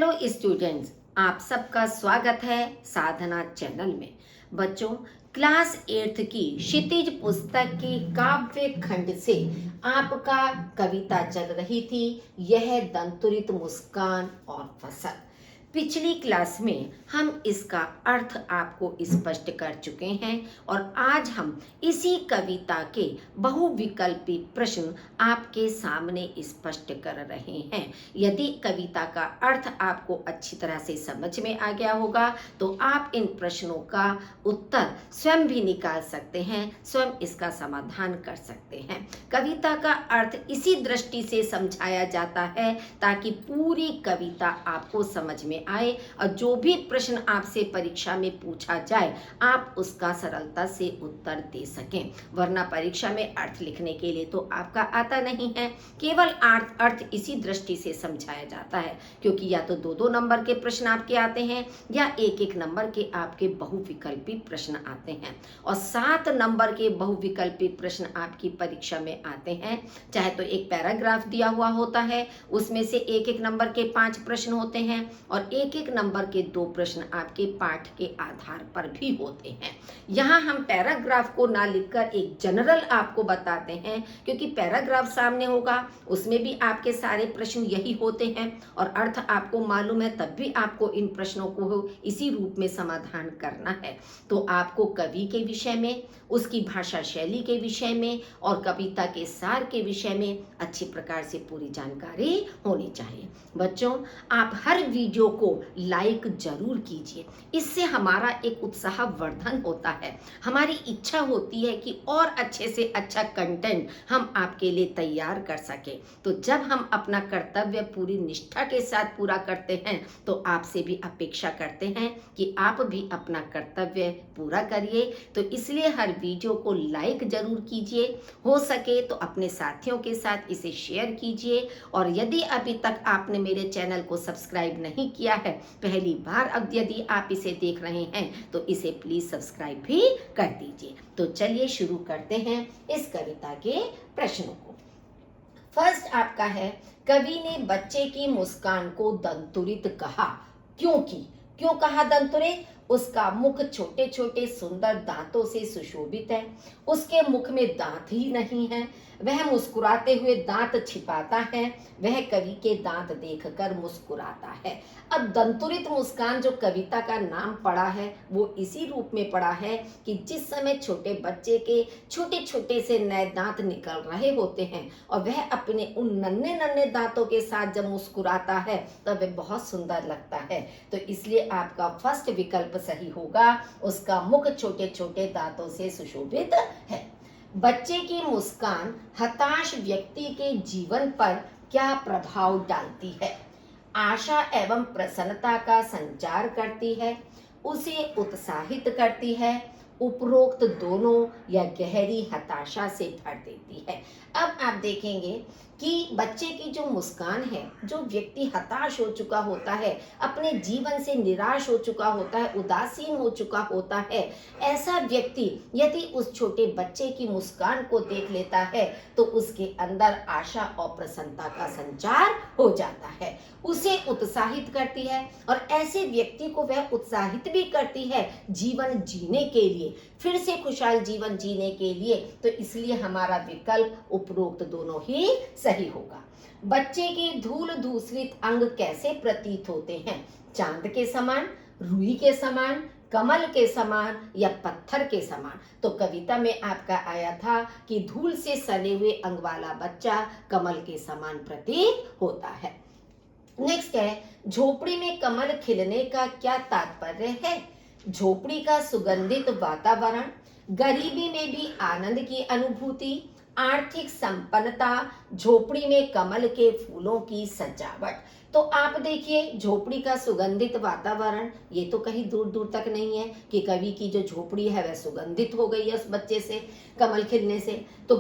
Hello students, आप सबका स्वागत है साधना चैनल में। बच्चों, क्लास 8th की क्षितिज पुस्तक की काव्य खंड से आपका कविता चल रही थी, यह दंतुरित मुस्कान और फसल। पिछली क्लास में हम इसका अर्थ आपको स्पष्ट कर चुके हैं और आज हम इसी कविता के बहुविकल्पी प्रश्न आपके सामने स्पष्ट कर रहे हैं। यदि कविता का अर्थ आपको अच्छी तरह से समझ में आ गया होगा तो आप इन प्रश्नों का उत्तर स्वयं भी निकाल सकते हैं, स्वयं इसका समाधान कर सकते हैं। कविता का अर्थ इसी दृष्टि से समझाया जाता है ताकि पूरी कविता आपको समझ में आए और जो भी प्रश्न आपसे परीक्षा में पूछा जाए आप उसका सरलता से उत्तर दे सकें। वरना परीक्षा में अर्थ लिखने के लिए तो आपका आता नहीं है, केवल अर्थ इसी दृष्टि से समझाया जाता है, क्योंकि या तो 2-2 नंबर के प्रश्न आपके आते हैं या 1-1 नंबर के आपके बहुविकल्पी प्रश्न आते हैं और 7 नंबर के बहुविकल्पी प्रश्न आपकी परीक्षा में आते हैं। चाहे तो एक पैराग्राफ दिया हुआ होता है, उसमें से 1-1 नंबर के 5 प्रश्न होते हैं और 1-1 नंबर के 2 प्रश्न आपके पाठ के आधार पर भी होते हैं। यहाँ हम पैराग्राफ को ना लिखकर एक जनरल आपको बताते हैं, क्योंकि पैराग्राफ सामने होगा उसमें भी आपके सारे प्रश्न यही होते हैं और अर्थ आपको मालूम है, तब भी आपको इन प्रश्नों को इसी रूप में समाधान करना है। तो आपको कवि के विषय में, उसकी भाषा शैली के विषय में और कविता के सार के विषय में अच्छी प्रकार से पूरी जानकारी होनी चाहिए। बच्चों, आप हर वीडियो को लाइक जरूर कीजिए, इससे हमारा एक उत्साहवर्धन होता है। हमारी इच्छा होती है कि और अच्छे से अच्छा कंटेंट हम आपके लिए तैयार कर सके। तो जब हम अपना कर्तव्य पूरी निष्ठा के साथ पूरा करते हैं तो आपसे भी अपेक्षा करते हैं कि आप भी अपना कर्तव्य पूरा करिए। तो इसलिए हर वीडियो को लाइक जरूर कीजिए, हो सके तो अपने साथियों के साथ इसे शेयर कीजिए और यदि अभी तक आपने मेरे चैनल को सब्सक्राइब नहीं किया है, पहली बार अब यदि आप इसे देख रहे हैं तो इसे प्लीज सब्सक्राइब भी कर दीजिए। तो चलिए शुरू करते हैं इस कविता के प्रश्नों को। फर्स्ट आपका है, कवि ने बच्चे की मुस्कान को दंतुरित कहा। क्यों कहा दंतुरित? उसका मुख छोटे छोटे सुंदर दांतों से सुशोभित है, उसके मुख में दांत ही नहीं है, वह मुस्कुराते हुए दांत छिपाता है, वह कवि के दांत देखकर मुस्कुराता है। अब दंतुरित मुस्कान जो कविता का नाम पड़ा है वो इसी रूप में पड़ा है कि जिस समय छोटे बच्चे के छोटे छोटे से नए दांत निकल रहे होते हैं और वह अपने उन नन्हे नन्हे दांतों के साथ जब मुस्कुराता है तब वह बहुत सुंदर लगता है। तो इसलिए आपका फर्स्ट विकल्प सही होगा, उसका मुख छोटे छोटे दांतों से सुशोभित है। बच्चे की मुस्कान हताश व्यक्ति के जीवन पर क्या प्रभाव डालती है? आशा एवं प्रसन्नता का संचार करती है, उसे उत्साहित करती है, उपरोक्त दोनों या गहरी हताशा से भर देती है। अब आप देखेंगे कि बच्चे की जो मुस्कान है, जो व्यक्ति हताश हो चुका होता है, अपने जीवन से निराश हो चुका होता है, उदासीन हो चुका होता है, ऐसा व्यक्ति यदि उस छोटे बच्चे की मुस्कान को देख लेता है तो उसके अंदर आशा और प्रसन्नता का संचार हो जाता है, उसे उत्साहित करती है और ऐसे व्यक्ति को वह उत्साहित भी करती है जीवन जीने के लिए, फिर से खुशहाल जीवन जीने के लिए। तो इसलिए हमारा विकल्प उपरोक्त दोनों ही सही होगा। बच्चे के धूल धूसरित अंग कैसे प्रतीत होते हैं? चांद के समान, रुई के समान, कमल के समान या पत्थर के समान? तो कविता में आपका आया था कि धूल से सने हुए अंग वाला बच्चा कमल के समान प्रतीत होता है। नेक्स्ट है, झोपड़ी में कमल खिलने का क्या तात्पर्य है? झोपड़ी का सुगंधित वातावरण, गरीबी में भी आनंद की अनुभूति, आर्थिक संपन्नता, झोपड़ी में कमल के फूलों की सजावट। तो आप देखिए, झोपड़ी का सुगंधित वातावरण, ये तो कहीं दूर दूर तक नहीं है कि कवि की जो झोपड़ी है वह सुगंधित हो गई है उस बच्चे से, कमल खिलने से। तो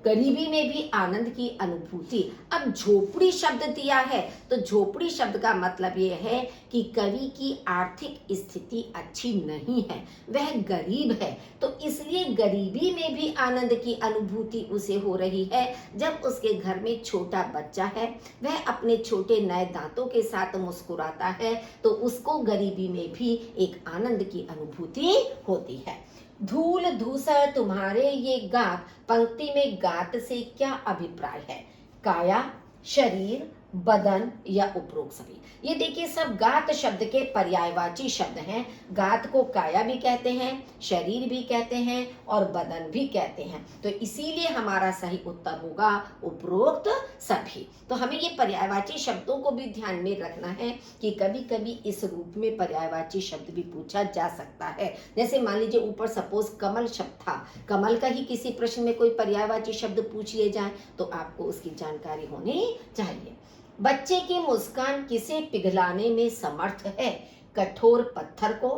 गरीबी में भी आनंद की अनुभूति। अब झोपड़ी शब्द दिया है तो झोपड़ी शब्द का मतलब ये है कि कवि की आर्थिक स्थिति अच्छी नहीं है, वह गरीब है, तो इसलिए गरीबी में भी आनंद की अनुभूति उसे हो रही है। जब उसके घर में छोटा बच्चा है, वह अपने छोटे नए दांतों के साथ मुस्कुराता है तो उसको गरीबी में भी एक आनंद की अनुभूति होती है। धूल धूसर तुम्हारे ये गात, पंक्ति में गात से क्या अभिप्राय है? काया, शरीर, बदन या उपरोक्त सभी? ये देखिए सब गात शब्द के पर्यायवाची शब्द हैं। गात को काया भी कहते हैं, शरीर भी कहते हैं और बदन भी कहते हैं। तो इसीलिए हमारा सही उत्तर होगा उपरोक्त सभी। तो हमें ये पर्यायवाची शब्दों को भी ध्यान में रखना है कि कभी कभी इस रूप में पर्यायवाची शब्द भी पूछा जा सकता है। जैसे मान लीजिए ऊपर सपोज कमल शब्द था, कमल का ही किसी प्रश्न में कोई पर्यायवाची शब्द पूछ लिए जाए तो आपको उसकी जानकारी होनी चाहिए। बच्चे की मुस्कान किसे पिघलाने में समर्थ है? कठोर पत्थर को,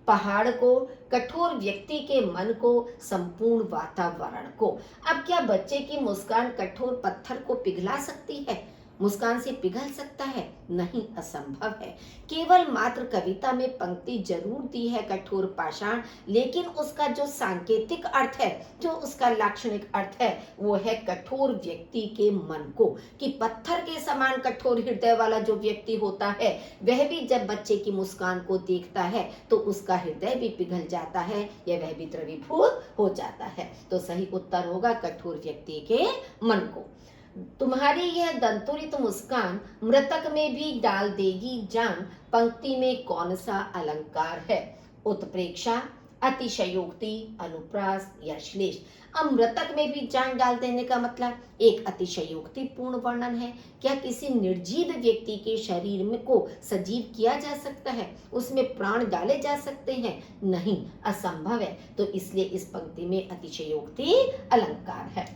पहाड़ को, कठोर व्यक्ति के मन को, संपूर्ण वातावरण को? अब क्या बच्चे की मुस्कान कठोर पत्थर को पिघला सकती है? मुस्कान से पिघल सकता है? नहीं, असंभव है। केवल मात्र कविता में पंक्ति जरूर दी है कठोर पाषाण, लेकिन उसका जो सांकेतिक अर्थ है, जो उसका लाक्षणिक अर्थ है, वो है कठोर व्यक्ति के मन को, कि पत्थर के समान कठोर हृदय वाला जो व्यक्ति होता है वह भी जब बच्चे की मुस्कान को देखता है तो उसका हृदय भी पिघल जाता है या वह भी द्रवीभूत हो जाता है। तो सही उत्तर होगा कठोर व्यक्ति के मन को। तुम्हारी यह दंतुरित मुस्कान मृतक में भी डाल देगी जान, पंक्ति में कौन सा अलंकार है? उत्प्रेक्षा, अतिशयोक्ति, अनुप्रास या श्लेष? अब मृतक में भी जान डाल देने का मतलब एक अतिशयोक्ति पूर्ण वर्णन है। क्या किसी निर्जीव व्यक्ति के शरीर में को सजीव किया जा सकता है? उसमें प्राण डाले जा सकते हैं? नहीं, असंभव है। तो इसलिए इस पंक्ति में अतिशयोक्ति अलंकार है।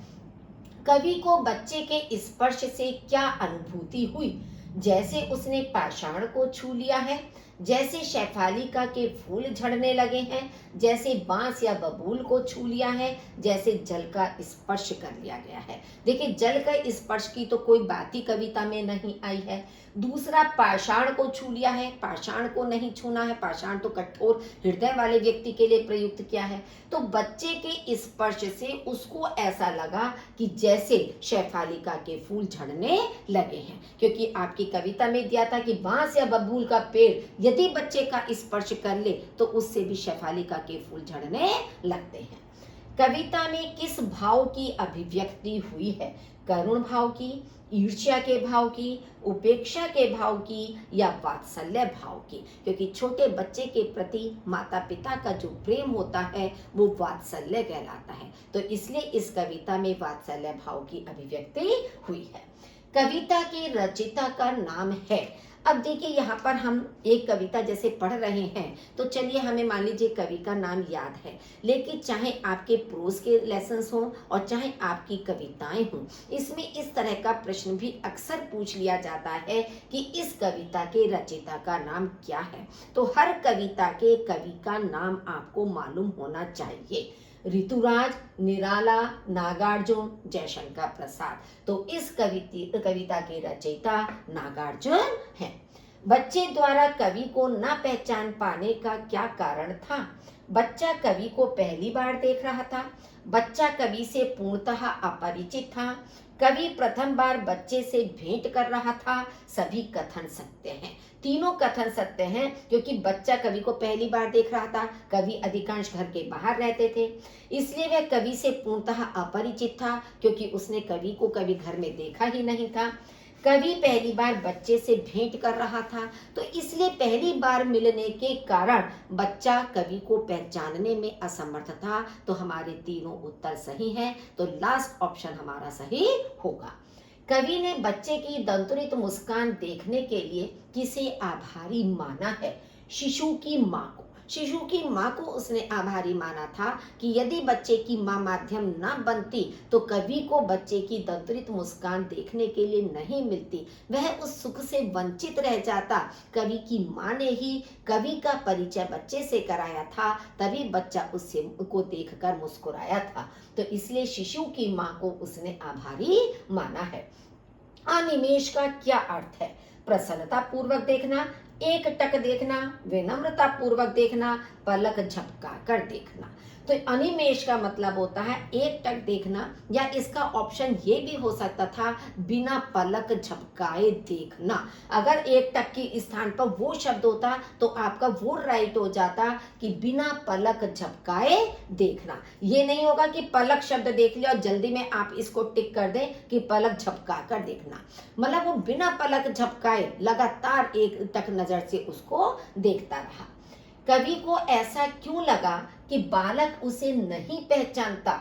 कवि को बच्चे के स्पर्श से क्या अनुभूति हुई? जैसे उसने पाषाण को छू लिया है, जैसे शैफालिका के फूल झड़ने लगे हैं, जैसे बांस या बबूल को छू लिया है, जैसे जल का स्पर्श कर लिया गया है। देखिए जल का स्पर्श की तो कोई बात ही कविता में नहीं आई है। दूसरा, पाषाण को छू लिया है, पाषाण को नहीं छूना है, पाषाण तो कठोर हृदय वाले व्यक्ति के लिए प्रयुक्त किया है। तो बच्चे के स्पर्श से उसको ऐसा लगा कि जैसे शैफालिका के फूल झड़ने लगे हैं, क्योंकि आपकी कविता में दिया था कि बांस या बबूल का पेड़ यदि बच्चे का स्पर्श कर ले तो उससे भी शैफालिका के फूल झड़ने लगते हैं। कविता में किस भाव की अभिव्यक्ति हुई है? करुण भाव की, ईर्ष्या के भाव की, उपेक्षा के भाव की या वात्सल्य भाव की? क्योंकि छोटे बच्चे के प्रति माता पिता का जो प्रेम होता है वो वात्सल्य कहलाता है। तो इसलिए इस कविता में वात्सल्य भाव की अभिव्यक्ति हुई है। कविता के रचयिता का नाम है। अब देखिए यहाँ पर हम एक कविता जैसे पढ़ रहे हैं तो चलिए हमें मान लीजिए कवि का नाम याद है, लेकिन चाहे आपके प्रोज के लेसन्स हों और चाहे आपकी कविताएं हों, इसमें इस तरह का प्रश्न भी अक्सर पूछ लिया जाता है कि इस कविता के रचयिता का नाम क्या है। तो हर कविता के कवि का नाम आपको मालूम होना चाहिए। ऋतुराज, निराला, नागार्जुन, जयशंकर प्रसाद। तो इस कविता के रचयिता नागार्जुन हैं। बच्चे द्वारा कवि को न पहचान पाने का क्या कारण था? बच्चा कवि को पहली बार देख रहा था, बच्चा कवि से पूर्णतः अपरिचित था, कवि प्रथम बार बच्चे से भेंट कर रहा था। सभी कथन सत्य हैं, तीनों कथन सत्य हैं, क्योंकि बच्चा कवि को पहली बार देख रहा था, कवि अधिकांश घर के बाहर रहते थे, इसलिए वह कवि से पूर्णतः अपरिचित था, क्योंकि उसने कवि को कभी घर में देखा ही नहीं था। कवि पहली बार बच्चे से भेंट कर रहा था, तो इसलिए पहली बार मिलने के कारण बच्चा कवि को पहचानने में असमर्थ था। तो हमारे तीनों उत्तर सही हैं, तो लास्ट ऑप्शन हमारा सही होगा। कवि ने बच्चे की दंतुरित मुस्कान देखने के लिए किसे आभारी माना है? शिशु की माँ को। शिशु की माँ को उसने आभारी माना था कि यदि बच्चे की माँ माध्यम न बनती तो कवि को बच्चे की दंतुरित मुस्कान देखने के लिए नहीं मिलती, वह उस सुख से वंचित रह जाता। कवि की माँ ने ही कवि का परिचय बच्चे से कराया था, तभी बच्चा उससे को देखकर मुस्कुराया था। तो इसलिए शिशु की माँ को उसने आभारी माना है। अनिमेष का क्या अर्थ है? प्रसन्नता पूर्वक देखना, एकटक देखना, विनम्रता पूर्वक देखना, पलक झपका कर देखना। तो अनिमेष का मतलब होता है एकटक देखना, या इसका ऑप्शन ये भी हो सकता था बिना पलक झपकाए देखना। अगर एकटक के स्थान पर वो शब्द होता तो आपका वो राइट हो जाता कि बिना पलक झपकाए देखना। ये नहीं होगा कि पलक शब्द देख लिया और जल्दी में आप इसको टिक कर दें कि पलक झपका कर देखना। मतलब वो बिना पलक झपकाए लगातार एकटक नजर से उसको देखता रहा। कवि को ऐसा क्यों लगा कि बालक उसे नहीं पहचानता?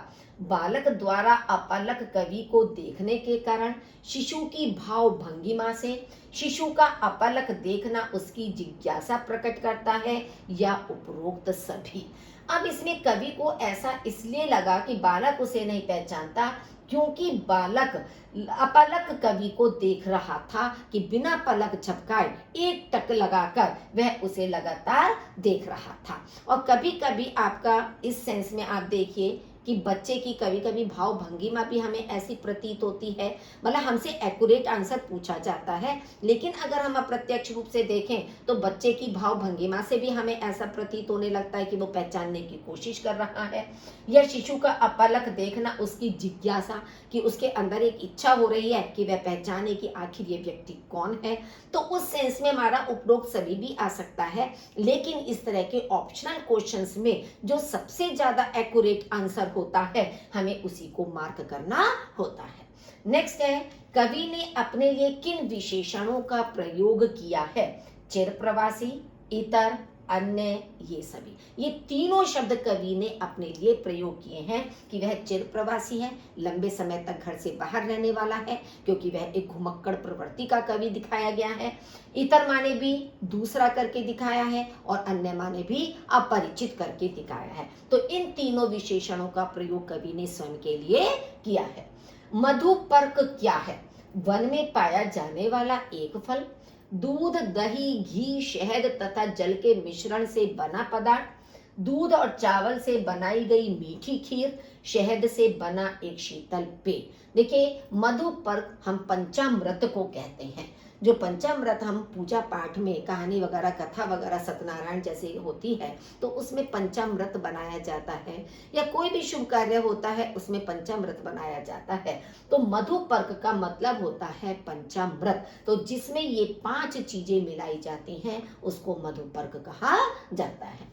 बालक द्वारा अपलक कवि को देखने के कारण, शिशु की भाव भंगिमा से, शिशु का अपलक देखना उसकी जिज्ञासा प्रकट करता है, या उपरोक्त सभी। अब इसमें कवि को ऐसा इसलिए लगा कि बालक उसे नहीं पहचानता क्योंकि बालक अपलक कवि को देख रहा था कि बिना पलक झपकाए एक टक लगाकर वह उसे लगातार देख रहा था। और कभी कभी आपका इस सेंस में आप देखिए कि बच्चे की कभी कभी भाव भंगिमा भी हमें ऐसी प्रतीत होती है, मतलब हमसे एक्यूरेट आंसर पूछा जाता है, लेकिन अगर हम अप्रत्यक्ष रूप से देखें तो बच्चे की भाव भंगिमा से भी हमें ऐसा प्रतीत होने लगता है कि वो पहचानने की कोशिश कर रहा है। या शिशु का अपलक देखना उसकी जिज्ञासा, कि उसके अंदर एक इच्छा हो रही है कि वह पहचाने कि आखिर ये व्यक्ति कौन है। तो उस सेंस में हमारा उपरोक्त सभी भी आ सकता है, लेकिन इस तरह के ऑप्शनल क्वेश्चंस में जो सबसे ज्यादा एक्यूरेट आंसर होता है हमें उसी को मार्क करना होता है। नेक्स्ट है, कवि ने अपने लिए किन विशेषणों का प्रयोग किया है? चिर प्रवासी, इतर, अन्य, ये सभी। ये तीनों शब्द कवि ने अपने लिए प्रयोग किए हैं कि वह चिर प्रवासी है, लंबे समय तक घर से बाहर रहने वाला है क्योंकि वह एक घुमक्कड़ प्रवृत्ति का कवि दिखाया गया है। इतर माने भी दूसरा करके दिखाया है, और अन्य माने भी अपरिचित करके दिखाया है। तो इन तीनों विशेषणों का प्रयोग कवि ने स्वयं के लिए किया है। मधुपर्क क्या है? वन में पाया जाने वाला एक फल, दूध, दही, घी, शहद तथा जल के मिश्रण से बना पदार्थ, दूध और चावल से बनाई गई मीठी खीर, शहद से बना एक शीतल पेय। देखिए, मधुपर्क हम पंचामृत को कहते हैं। जो पंचामृत हम पूजा पाठ में कहानी वगैरह, कथा वगैरह सत्यनारायण जैसे होती है तो उसमें पंचामृत बनाया जाता है, या कोई भी शुभ कार्य होता है उसमें पंचामृत बनाया जाता है। तो मधुपर्क का मतलब होता है पंचामृत। तो जिसमें ये 5 चीजें मिलाई जाती हैं उसको मधुपर्क कहा जाता है।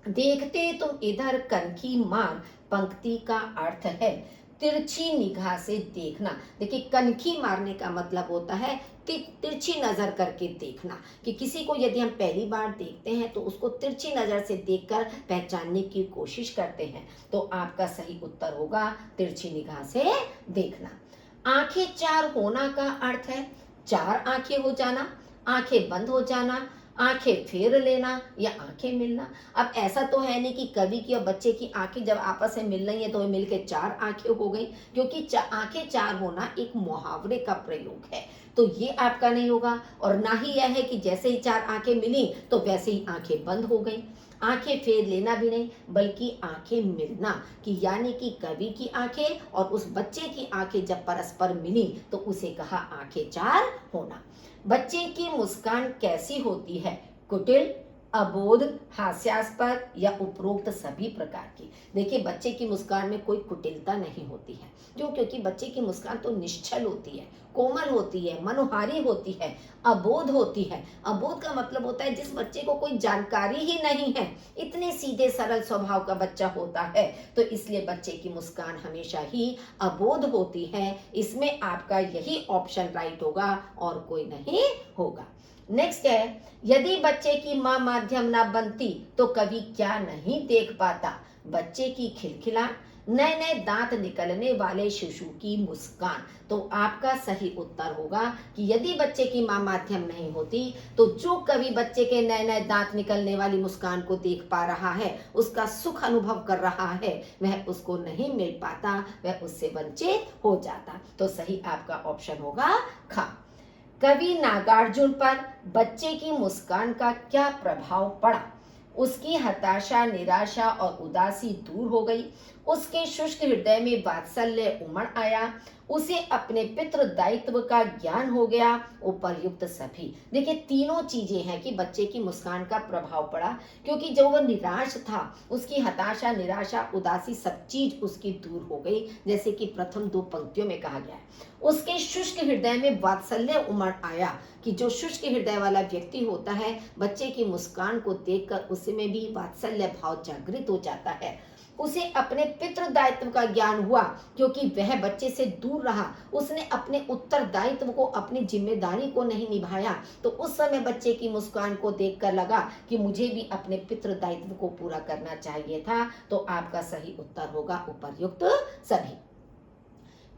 देखते तुम इधर कनखी मार, पंक्ति का अर्थ है तिरछी निगाह से देखना। देखिए, कनखी मारने का मतलब होता है तिरछी नजर करके देखना, कि किसी को यदि हम पहली बार देखते हैं तो उसको तिरछी नजर से देखकर पहचानने की कोशिश करते हैं। तो आपका सही उत्तर होगा तिरछी निगाह से देखना। आंखें चार होना का अर्थ है 4 आंखें हो जाना, आंखें बंद हो जाना, आंखें फेर लेना, या आंखें मिलना। अब ऐसा तो है नहीं कि कवि की और बच्चे की आंखें जब आपस में मिल रही है तो मिलके 4 आंखें हो गई, क्योंकि आंखें 4 होना एक मुहावरे का प्रयोग है। तो ये आपका नहीं होगा, और ना ही यह है कि जैसे ही 4 आंखें मिली तो वैसे ही आंखें बंद हो गई। आंखें फेर लेना भी नहीं, बल्कि आंखें मिलना, कि यानी कि कवि की आंखें और उस बच्चे की आंखें जब परस्पर मिली तो उसे कहा आंखें 4 होना। बच्चे की मुस्कान कैसी होती है? कुटिल, अबोध, हास्यास्पद, या उपरोक्त सभी प्रकार की। देखिए, बच्चे की मुस्कान में कोई कुटिलता नहीं होती है। क्यों? क्योंकि बच्चे की मुस्कान तो निश्चल होती है, कोमल होती है, मनोहारी होती है, अबोध होती है। अबोध का मतलब होता है जिस बच्चे को कोई जानकारी ही नहीं है, इतने सीधे सरल स्वभाव का बच्चा होता है, तो इसलिए बच्चे की मुस्कान हमेशा ही अबोध होती है। इसमें आपका यही ऑप्शन राइट होगा और कोई नहीं होगा। नेक्स्ट है, यदि बच्चे की मां माध्यम ना बनती तो कवि क्या नहीं देख पाता? बच्चे की खिलखिलाहट, नए नए दांत निकलने वाले शिशु की मुस्कान। तो आपका सही उत्तर होगा कि यदि बच्चे की मां माध्यम नहीं होती तो जो कवि बच्चे के नए नए दांत निकलने वाली मुस्कान को देख पा रहा है, उसका सुख अनुभव कर रहा है, वह उसको नहीं मिल पाता, वह उससे वंचित हो जाता। तो सही आपका ऑप्शन होगा खा। कवि नागार्जुन पर बच्चे की मुस्कान का क्या प्रभाव पड़ा? उसकी हताशा, निराशा और उदासी दूर हो गई, उसके शुष्क हृदय में वात्सल्य उमड़ आया, उसे अपने पितृ दायित्व का ज्ञान हो गया। उपर्युक्त सभी, देखिए तीनों चीजें हैं कि बच्चे की मुस्कान का प्रभाव पड़ा, क्योंकि जो वह निराश था उसकी हताशा, निराशा, उदासी सब चीज उसकी दूर हो गई, जैसे कि प्रथम 2 पंक्तियों में कहा गया है। उसके शुष्क हृदय में वात्सल्य उमड़ आया, कि जो शुष्क हृदय वाला व्यक्ति होता है, बच्चे की मुस्कान को देखकर उसमें भी वात्सल्य भाव जागृत हो जाता है। उसे अपने पितृ दायित्व का ज्ञान हुआ, क्योंकि वह बच्चे से दूर रहा, उसने अपने उत्तरदायित्व को, अपनी जिम्मेदारी को नहीं निभाया। तो उस समय बच्चे की मुस्कान को देखकर लगा कि मुझे भी अपने पितृ दायित्व को पूरा करना चाहिए था। तो आपका सही उत्तर होगा उपर्युक्त सभी।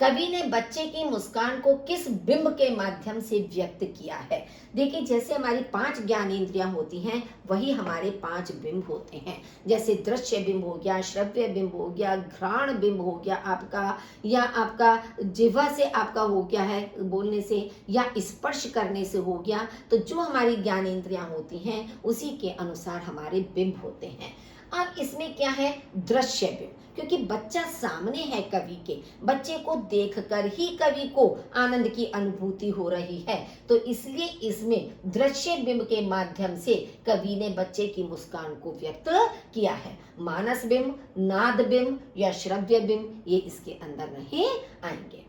कवि ने बच्चे की मुस्कान को किस बिंब के माध्यम से व्यक्त किया है? देखिए, जैसे हमारी 5 ज्ञानेंद्रियां होती हैं, वही हमारे 5 बिंब होते हैं। जैसे दृश्य बिंब हो गया, श्रव्य बिंब हो गया, घ्राण बिंब हो गया आपका, या आपका जिह्वा से आपका हो गया है बोलने से, या स्पर्श करने से हो गया। तो जो हमारी ज्ञानेंद्रियां होती हैं उसी के अनुसार हमारे बिंब होते हैं। अब इसमें क्या है? दृश्य बिंब, क्योंकि बच्चा सामने है कवि के, बच्चे को देखकर ही कवि को आनंद की अनुभूति हो रही है, तो इसलिए इसमें दृश्य बिंब के माध्यम से कवि ने बच्चे की मुस्कान को व्यक्त किया है। मानस बिंब, नाद बिंब या श्रव्य बिंब ये इसके अंदर नहीं आएंगे।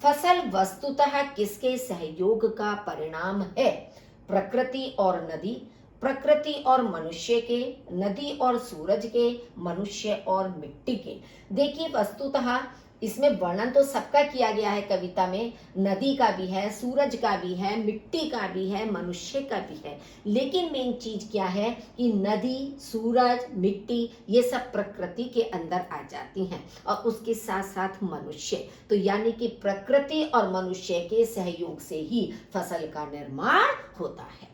फसल वस्तुतः किसके सहयोग का परिणाम है? प्रकृति और नदी, प्रकृति और मनुष्य के, नदी और सूरज के, मनुष्य और मिट्टी के। देखिए, वस्तुतः इसमें वर्णन तो सबका किया गया है कविता में, नदी का भी है, सूरज का भी है, मिट्टी का भी है, मनुष्य का भी है। लेकिन मेन चीज क्या है कि नदी, सूरज, मिट्टी ये सब प्रकृति के अंदर आ जाती हैं, और उसके साथ साथ मनुष्य। तो यानी कि प्रकृति और मनुष्य के सहयोग से ही फसल का निर्माण होता है।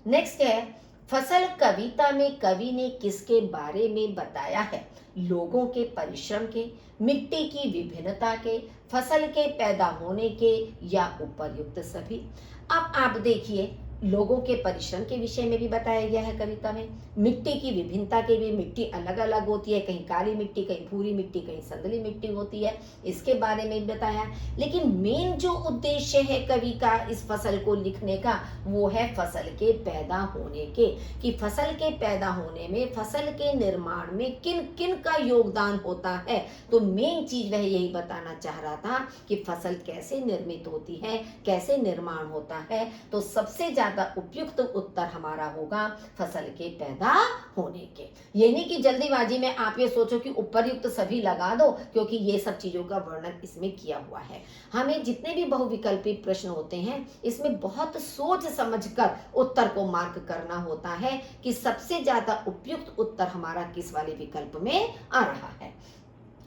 नेक्स्ट है, फसल कविता में कवि ने किसके बारे में बताया है? लोगों के परिश्रम के, मिट्टी की विभिन्नता के, फसल के पैदा होने के, या उपर्युक्त सभी। अब आप देखिए, लोगों के परिश्रम के विषय में भी बताया गया है कविता में, मिट्टी की विभिन्नता के भी, मिट्टी अलग अलग होती है, कहीं काली मिट्टी, कहीं भूरी मिट्टी, कहीं संदली मिट्टी होती है, इसके बारे में बताया। लेकिन मेन जो उद्देश्य है कवि का इस फसल को लिखने का, वो है फसल के पैदा होने के, कि फसल के पैदा होने में, फसल के निर्माण में किन किन का योगदान होता है। तो मेन चीज वह यही बताना चाह रहा था कि फसल कैसे निर्मित होती है, कैसे निर्माण होता है। तो सबसे ज्यादा उपयुक्त उत्तर हमारा होगा फसल के पैदा होने के। ये नहीं कि जल्दीबाजी में आप ये सोचो कि उपर्युक्त सभी लगा दो, क्योंकि ये सब चीजों का वर्णन इसमें किया हुआ है। हमें जितने भी बहुविकल्पी प्रश्न होते हैं, इसमें बहुत सोच समझकर उत्तर को मार्क करना होता है कि सबसे ज्यादा उपयुक्त उत्तर हमारा किस वाले विकल्प में आ रहा है।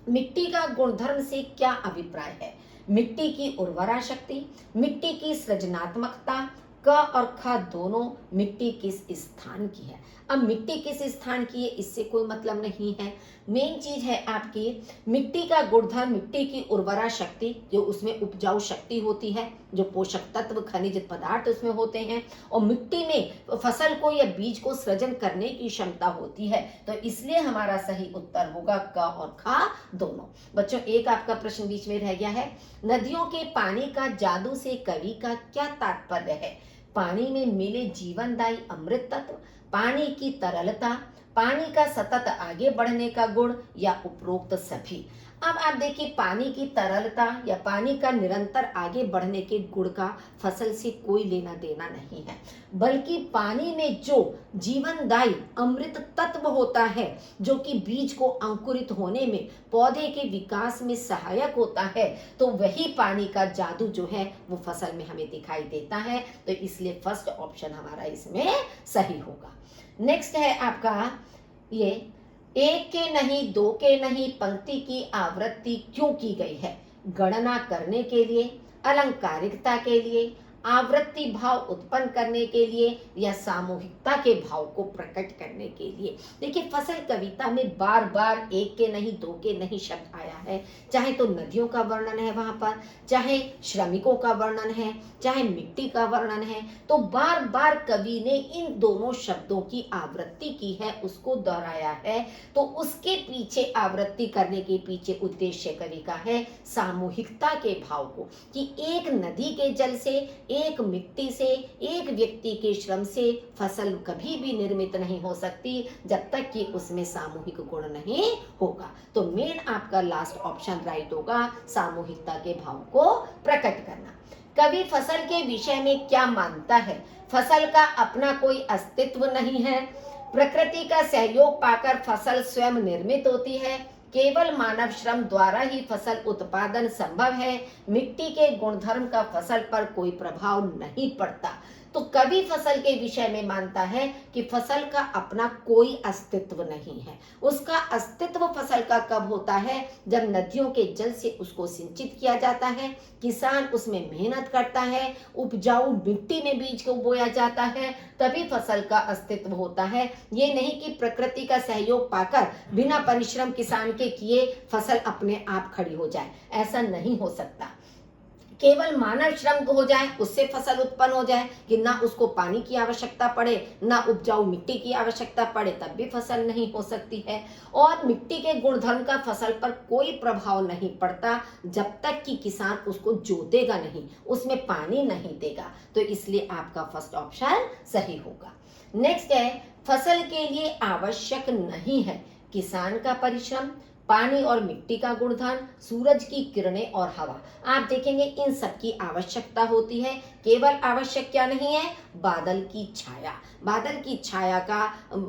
मिट्टी का गुणधर्म से क्या अभिप्राय है? मिट्टी की उर्वरा शक्ति, मिट्टी की सृजनात्मकता, क और ख दोनों, मिट्टी किस स्थान की है। अब मिट्टी किस स्थान की है इससे कोई मतलब नहीं है। मेन चीज है आपकी मिट्टी का गुणधर्म, मिट्टी की उर्वरा शक्ति, जो उसमें उपजाऊ शक्ति होती है, जो पोषक तत्व, खनिज पदार्थ उसमें होते हैं, और मिट्टी में फसल को या बीज को सृजन करने की क्षमता होती है। तो इसलिए हमारा सही उत्तर होगा क और ख दोनों। बच्चों, एक आपका प्रश्न बीच में रह गया है, नदियों के पानी का जादू से कवि का क्या तात्पर्य है? पानी में मिले जीवनदायी अमृत तत्व, पानी की तरलता, पानी का सतत आगे बढ़ने का गुण, या उपरोक्त सभी। अब आप देखिए, पानी की तरलता या पानी का निरंतर आगे बढ़ने के गुण का फसल से कोई लेना देना नहीं है, बल्कि पानी में जो जीवनदायी अमृत तत्व होता है, जो कि बीज को अंकुरित होने में, पौधे के विकास में सहायक होता है, तो वही पानी का जादू जो है वो फसल में हमें दिखाई देता है। तो इसलिए फर्स्ट ऑप्शन हमारा इसमें सही होगा। नेक्स्ट है आपका ये, एक के नहीं, दो के नहीं, पंक्ति की आवृत्ति क्यों की गई है? गणना करने के लिए, अलंकारिकता के लिए, आवृत्ति भाव उत्पन्न करने के लिए या सामूहिकता के भाव को प्रकट करने के लिए। देखिए फसल कविता में बार बार एक के नहीं दो के नहीं शब्द आया है, चाहे तो नदियों का वर्णन है वहां पर, चाहे श्रमिकों का वर्णन है, चाहे मिट्टी का वर्णन है, तो बार बार कवि ने इन दोनों शब्दों की आवृत्ति की है, उसको दोहराया है। तो उसके पीछे आवृत्ति करने के पीछे उद्देश्य कवि का है सामूहिकता के भाव को, कि एक नदी के जल से, एक मिट्टी से, एक व्यक्ति के श्रम से फसल कभी भी निर्मित नहीं हो सकती जब तक कि उसमें सामूहिक गुण नहीं होगा। तो मेन आपका लास्ट ऑप्शन राइट होगा, सामूहिकता के भाव को प्रकट करना। कवि फसल के विषय में क्या मानता है? फसल का अपना कोई अस्तित्व नहीं है, प्रकृति का सहयोग पाकर फसल स्वयं निर्मित होती है, केवल मानव श्रम द्वारा ही फसल उत्पादन संभव है, मिट्टी के गुणधर्म का फसल पर कोई प्रभाव नहीं पड़ता। तो कवि फसल के विषय में मानता है कि फसल का अपना कोई अस्तित्व नहीं है। उसका अस्तित्व फसल का कब होता है? जब नदियों के जल से उसको सिंचित किया जाता है, किसान उसमें मेहनत करता है, उपजाऊ मिट्टी में बीज को बोया जाता है, तभी फसल का अस्तित्व होता है। ये नहीं कि प्रकृति का सहयोग पाकर बिना परिश्रम किसान के किए फसल अपने आप खड़ी हो जाए, ऐसा नहीं हो सकता। केवल मानव श्रम हो जाए उससे फसल उत्पन्न हो जाए कि ना उसको पानी की आवश्यकता पड़े, ना उपजाऊ मिट्टी की आवश्यकता पड़े, तब भी फसल नहीं हो सकती है। और मिट्टी के गुणधर्म का फसल पर कोई प्रभाव नहीं पड़ता जब तक कि किसान उसको जोतेगा नहीं, उसमें पानी नहीं देगा। तो इसलिए आपका फर्स्ट ऑप्शन सही होगा। नेक्स्ट है, फसल के लिए आवश्यक नहीं है किसान का परिश्रम, पानी और मिट्टी का गुणधर्म, सूरज की किरणें और हवा। आप देखेंगे इन सब की आवश्यकता होती है, केवल आवश्यक क्या नहीं है? बादल की छाया। बादल की छाया का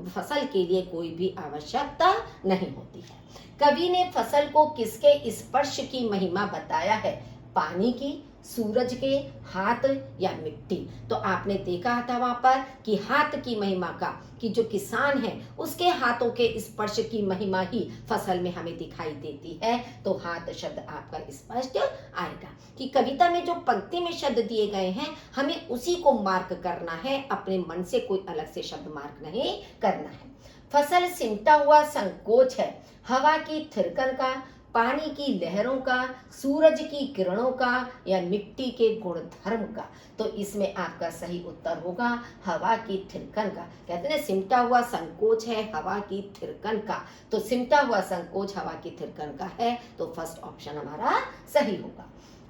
फसल के लिए कोई भी आवश्यकता नहीं होती है। कवि ने फसल को किसके स्पर्श की महिमा बताया है? पानी की, सूरज के, हाथ या मिट्टी? तो आपने देखा था वहां पर कि हाथ की महिमा का, कि जो किसान है उसके हाथों के स्पर्श की महिमा ही फसल में हमें दिखाई देती है। तो हाथ शब्द आपका स्पष्ट आएगा कि कविता में जो पंक्ति में शब्द दिए गए हैं हमें उसी को मार्क करना है, अपने मन से कोई अलग से शब्द मार्क नहीं करना है। फसल सिमटा हुआ संकोच है, हवा की थिरकन का, पानी की लहरों का, सूरज की किरणों का या मिट्टी के गुणधर्म का? तो इसमें आपका सही उत्तर होगा हवा की थिरकन का। कहते हैं सिमटा हुआ संकोच है हवा की थिरकन का, तो सिमटा हुआ संकोच हवा की थिरकन का है, तो फर्स्ट ऑप्शन हमारा सही होगा।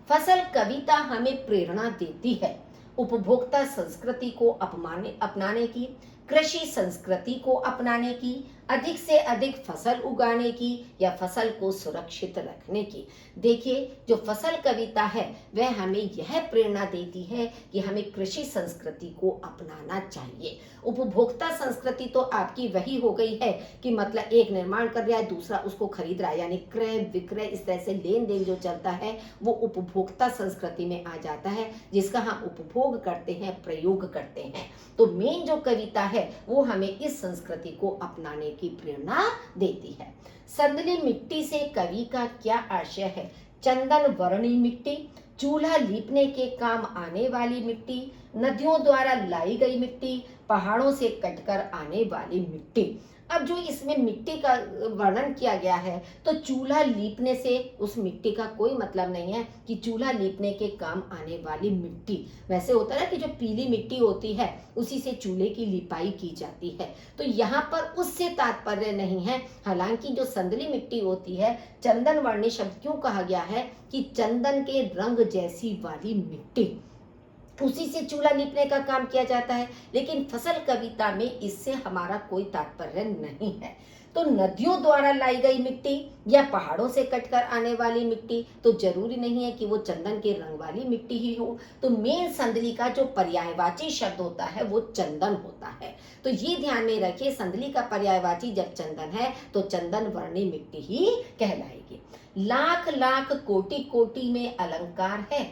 फसल कविता हमें प्रेरणा देती है उपभोक्ता संस्कृति को अपनाने की, कृषि संस्कृति को अपनाने की, अधिक से अधिक फसल उगाने की या फसल को सुरक्षित रखने की। देखिए जो फसल कविता है वह हमें यह प्रेरणा देती है कि हमें कृषि संस्कृति को अपनाना चाहिए। उपभोक्ता संस्कृति तो आपकी वही हो गई है कि मतलब एक निर्माण कर रहा है, दूसरा उसको खरीद रहा है, यानी क्रय विक्रय इस तरह से लेन देन जो चलता है वो उपभोक्ता संस्कृति में आ जाता है, जिसका हम उपभोग करते हैं, प्रयोग करते हैं। तो मेन जो कविता है वो हमें इस संस्कृति को अपनाने की प्रेरणा देती है। संदली मिट्टी से कवि का क्या आशय है? चंदन वर्णी मिट्टी, चूल्हा लीपने के काम आने वाली मिट्टी, नदियों द्वारा लाई गई मिट्टी, पहाड़ों से कटकर आने वाली मिट्टी। अब जो इसमें मिट्टी का वर्णन किया गया है तो चूल्हा लीपने से उस मिट्टी का कोई मतलब नहीं है कि चूल्हा लीपने के काम आने वाली मिट्टी। वैसे होता है ना कि जो पीली मिट्टी होती है उसी से चूल्हे की लिपाई की जाती है, तो यहाँ पर उससे तात्पर्य नहीं है। हालांकि जो संदली मिट्टी होती है, चंदन वर्णी शब्द क्यों कहा गया है कि चंदन के रंग जैसी वाली मिट्टी, उसी से चूल्हा लीपने का काम किया जाता है, लेकिन फसल कविता में इससे हमारा कोई तात्पर्य नहीं है। तो नदियों द्वारा लाई गई मिट्टी या पहाड़ों से कटकर आने वाली मिट्टी, तो जरूरी नहीं है कि वो चंदन के रंग वाली मिट्टी ही हो। तो मेन संदली का जो पर्यायवाची शब्द होता है वो चंदन होता है। तो ये ध्यान में रखिए, संदली का पर्यायवाची जब चंदन है तो चंदन वर्णी मिट्टी ही कहलाएगी। लाख लाख कोटि कोटि में अलंकार है,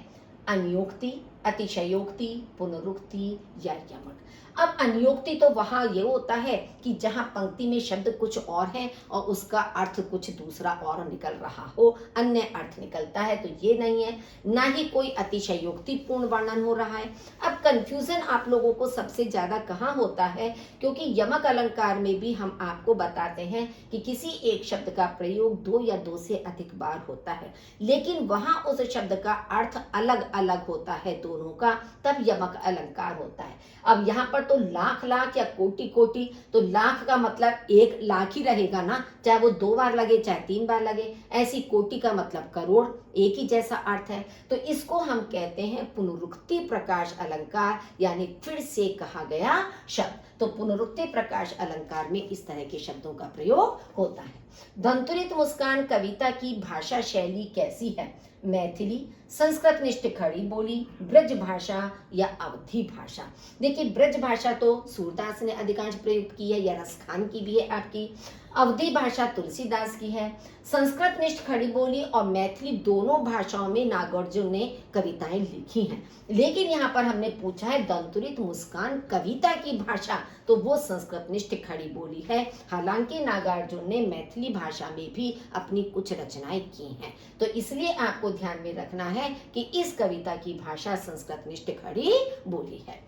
अनियोक्ति, अतिशयोक्ति, पुनरुक्ति या यमक। अब अनियोक्ति तो वहाँ ये होता है कि जहाँ पंक्ति में शब्द कुछ और है और उसका अर्थ कुछ दूसरा और निकल रहा हो, अन्य अर्थ निकलता है, तो ये नहीं है। ना ही कोई अतिशयोक्तिपूर्ण वर्णन हो रहा है। अब कंफ्यूजन आप लोगों को सबसे ज्यादा कहाँ होता है, क्योंकि यमक अलंकार में भी हम आपको बताते हैं कि किसी एक शब्द का प्रयोग दो या दो से अधिक बार होता है, लेकिन वहां उस शब्द का अर्थ अलग अलग होता है दोनों का, तब यमक अलंकार होता है। अब यहाँ पर तो लाख लाख या कोटि कोटि, तो लाख का मतलब 1 लाख ही रहेगा ना, चाहे वो 2 बार लगे चाहे 3 बार लगे। ऐसी कोटि का मतलब करोड़, एक ही जैसा अर्थ है। तो इसको हम कहते हैं पुनरुक्ति प्रकाश अलंकार, यानी फिर से कहा गया शब्द। तो पुनरुक्ति प्रकाश अलंकार में इस तरह के शब्दों का प्रयोग होता है। दंतुरित मुस्कान कविता की भाषा शैली कैसी है? मैथिली, संस्कृत निष्ठ खड़ी बोली, ब्रज भाषा या अवधी भाषा। देखिए, ब्रज भाषा तो सूरदास ने अधिकांश प्रयोग की है, या रसखान की भी है आपकी। अवधी भाषा तुलसीदास की है। संस्कृत निष्ठ खड़ी बोली और मैथिली दोनों भाषाओं में नागार्जुन ने कविताएं लिखी हैं, लेकिन यहाँ पर हमने पूछा है दंतुरित मुस्कान कविता की भाषा, तो वो संस्कृत निष्ठ खड़ी बोली है। हालांकि नागार्जुन ने मैथिली भाषा में भी अपनी कुछ रचनाएं की हैं, तो इसलिए आपको ध्यान में रखना है कि इस कविता की भाषा संस्कृत निष्ठ खड़ी बोली है।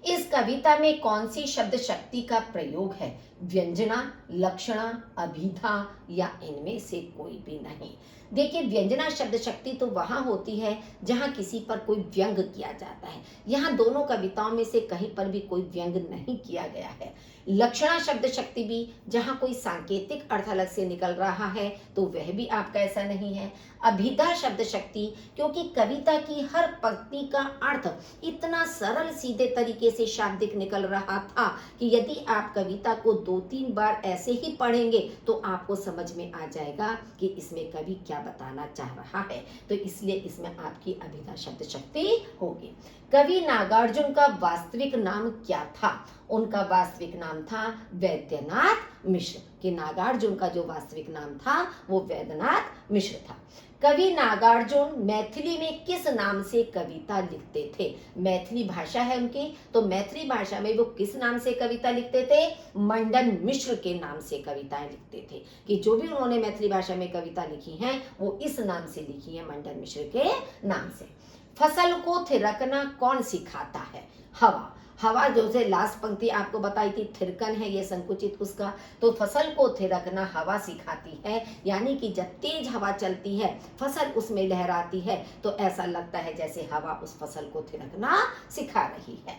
इस कविता में कौन सी शब्द शक्ति का प्रयोग है? व्यंजना, लक्षणा, अभिधा या इनमें से कोई भी नहीं। देखिए, व्यंजना शब्द शक्ति तो वहां होती है जहां किसी पर कोई व्यंग किया जाता है। यहाँ दोनों कविताओं में से कहीं पर भी कोई व्यंग नहीं किया गया है। लक्षणा शब्द शक्ति भी जहां कोई सांकेतिक अर्थ अलग से निकल रहा है, तो वह भी आपका ऐसा नहीं है। अभिधा शब्द शक्ति, क्योंकि कविता की हर पंक्ति का अर्थ इतना सरल सीधे तरीके से शाब्दिक निकल रहा था कि यदि आप कविता को 2-3 बार ऐसे ही पढ़ेंगे तो आपको समझ में आ जाएगा कि इसमें कवि क्या बताना चाह रहा है, तो इसलिए इसमें आपकी अभिधा शब्द शक्ति होगी। कवि नागार्जुन का वास्तविक नाम क्या था? उनका वास्तविक नाम था वैद्यनाथ मिश्र, कि नागार्जुन का जो वास्तविक नाम था वो वैद्यनाथ मिश्र था। कवि नागार्जुन मैथिली में किस नाम से कविता लिखते थे? मैथिली भाषा है उनकी, तो मैथिली भाषा में वो किस नाम से कविता लिखते थे? मंडन मिश्र के नाम से कविताएं लिखते थे, कि जो भी उन्होंने मैथिली भाषा में कविता लिखी है वो इस नाम से लिखी है, मंडन मिश्र के नाम से। फसल को थिरकना कौन सिखाता है? हवा। हवा जो से लास्ट पंक्ति आपको बताई थी, थिरकन है ये संकुचित उसका, तो फसल को थिरकना हवा सिखाती है, यानी कि जब तेज हवा चलती है, फसल उसमें लहराती है, तो ऐसा लगता है जैसे हवा उस फसल को थिरकना सिखा रही है।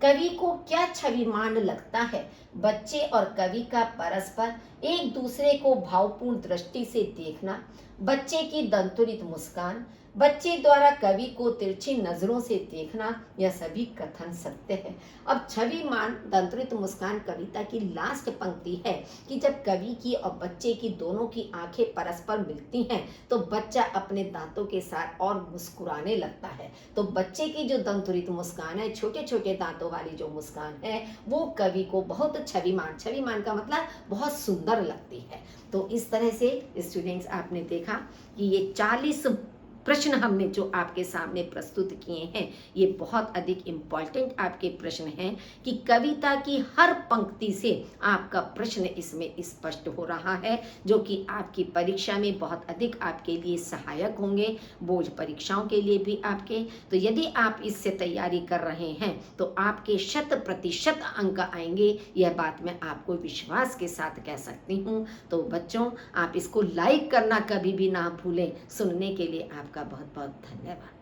कवि को क्या छविमान लगता है? बच्चे और कवि का परस्पर एक दूसरे को भावपूर्ण दृष्टि से देखना, बच्चे की दंतुरित मुस्कान, बच्चे द्वारा कवि को तिरछी नजरों से देखना, यह सभी कथन सत्य है। अब छविमान दंतुरित मुस्कान कविता की लास्ट पंक्ति है कि जब कवि की और बच्चे की दोनों की आंखें परस्पर मिलती हैं तो बच्चा अपने दांतों के साथ और मुस्कुराने लगता है। तो बच्चे की जो दंतुरित मुस्कान है, छोटे छोटे दांतों वाली जो मुस्कान है, वो कवि को बहुत छविमान का मतलब बहुत सुंदर लगती है। तो इस तरह से स्टूडेंट्स आपने देखा कि ये 40 प्रश्न हमने जो आपके सामने प्रस्तुत किए हैं, ये बहुत अधिक इम्पॉर्टेंट आपके प्रश्न हैं कि कविता की हर पंक्ति से आपका प्रश्न इसमें स्पष्ट हो रहा है, जो कि आपकी परीक्षा में बहुत अधिक आपके लिए सहायक होंगे, बोर्ड परीक्षाओं के लिए भी आपके। तो यदि आप इससे तैयारी कर रहे हैं तो आपके 100% अंक आएंगे, यह बात मैं आपको विश्वास के साथ कह सकती हूँ। तो बच्चों, आप इसको लाइक करना कभी भी ना भूलें। सुनने के लिए आपका बहुत बहुत धन्यवाद।